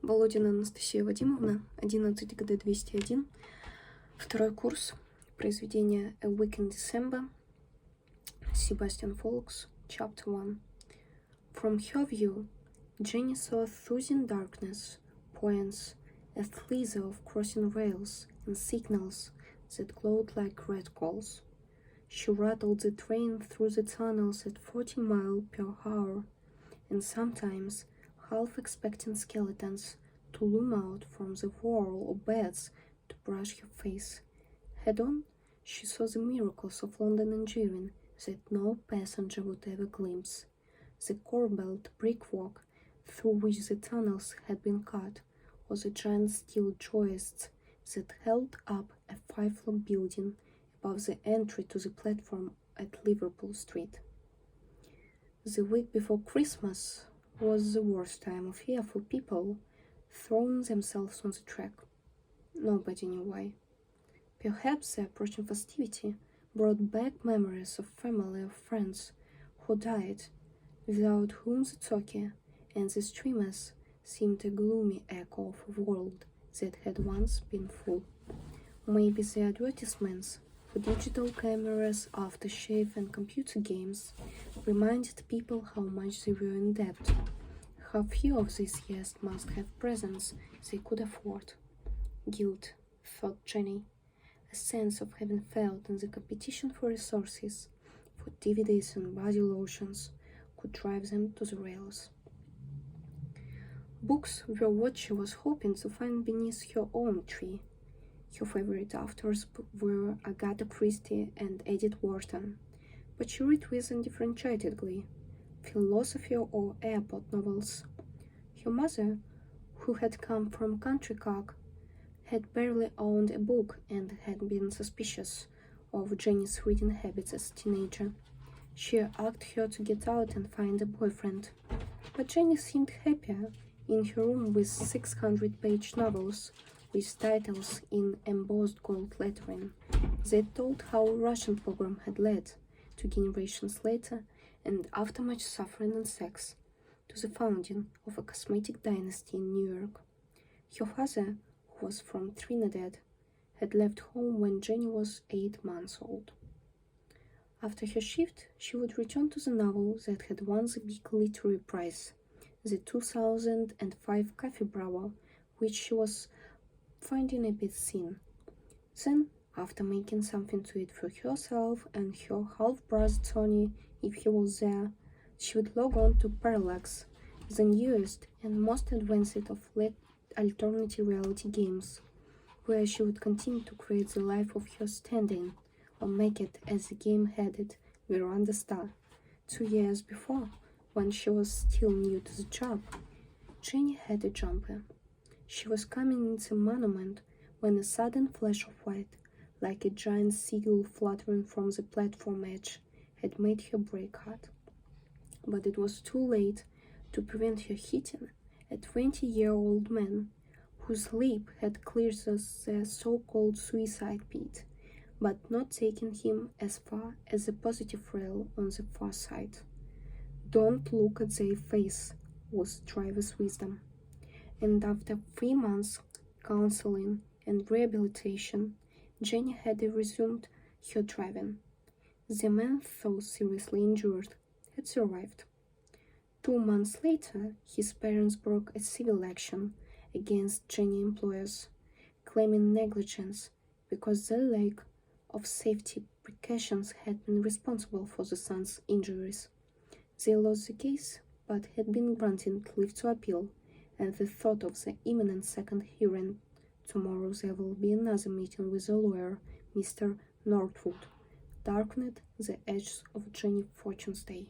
Володина Анастасия Вадимовна, 11 ГД 201, второй курс, произведение A Week in December, Sebastian Faulks, Chapter 1. From her view, Jenny saw Thursing darkness, points, a slither of crossing rails, and signals that glowed like red coals. She rattled the train through the tunnels at 40 miles per hour, and sometimes half expecting skeletons to loom out from the wall or beds to brush her face. Head-on, she saw the miracles of London engineering that no passenger would ever glimpse. The corbelled brickwork through which the tunnels had been cut, or the giant steel joists that held up a five-floor building above the entry to the platform at Liverpool Street. The week before Christmas was the worst time of year for people throwing themselves on the track. Nobody knew why. Perhaps the approaching festivity brought back memories of family or friends who died, without whom the turkey and the streamers seemed a gloomy echo of a world that had once been full. Maybe the advertisements for digital cameras, aftershave, and computer games reminded people how much they were in debt. How few of these guests must have presents they could afford. Guilt, thought Jenny, a sense of having failed in the competition for resources, for DVDs and body lotions, could drive them to the rails. Books were what she was hoping to find beneath her own tree. Her favorite authors were Agatha Christie and Edith Wharton, but she read with undifferentiated glee, philosophy or airport novels. Her mother, who had come from country cock, had barely owned a book and had been suspicious of Jenny's reading habits as a teenager. She asked her to get out and find a boyfriend, but Jenny seemed happier in her room with 600-page novels with titles in embossed gold lettering that told how a Russian pogrom had led, 2 generations later, and after much suffering and sex, to the founding of a cosmetic dynasty in New York. Her father, who was from Trinidad, had left home when Jenny was 8 months old. After her shift, she would return to the novel that had won the big literary prize, the 2005 Coffee Bravo, which she was finding a bit thin. Then, after making something to eat for herself and her half-brother Tony, if he was there, she would log on to Parallax, the newest and most advanced of alternative reality games, where she would continue to create the life of her standing, or make it as the game-headed Miranda Starr. 2 years before, when she was still new to the job, Jenny had a jumper. She was coming into the monument when a sudden flash of white, like a giant seagull fluttering from the platform edge, had made her brake hard. But it was too late to prevent her hitting a 20-year-old man whose leap had cleared the so-called suicide pit, but not taken him as far as the positive rail on the far side. Don't look at their face, was driver's wisdom. And after 3 months counseling and rehabilitation, Jenny had resumed her driving. The man, though seriously injured, had survived. 2 months later, his parents broke a civil action against Jenny's employers, claiming negligence because their lack of safety precautions had been responsible for the son's injuries. They lost the case, but had been granted leave to appeal, and the thought of the imminent second hearing, tomorrow there will be another meeting with the lawyer, Mr. Northwood, darkened the edges of Jenny's fortune's day.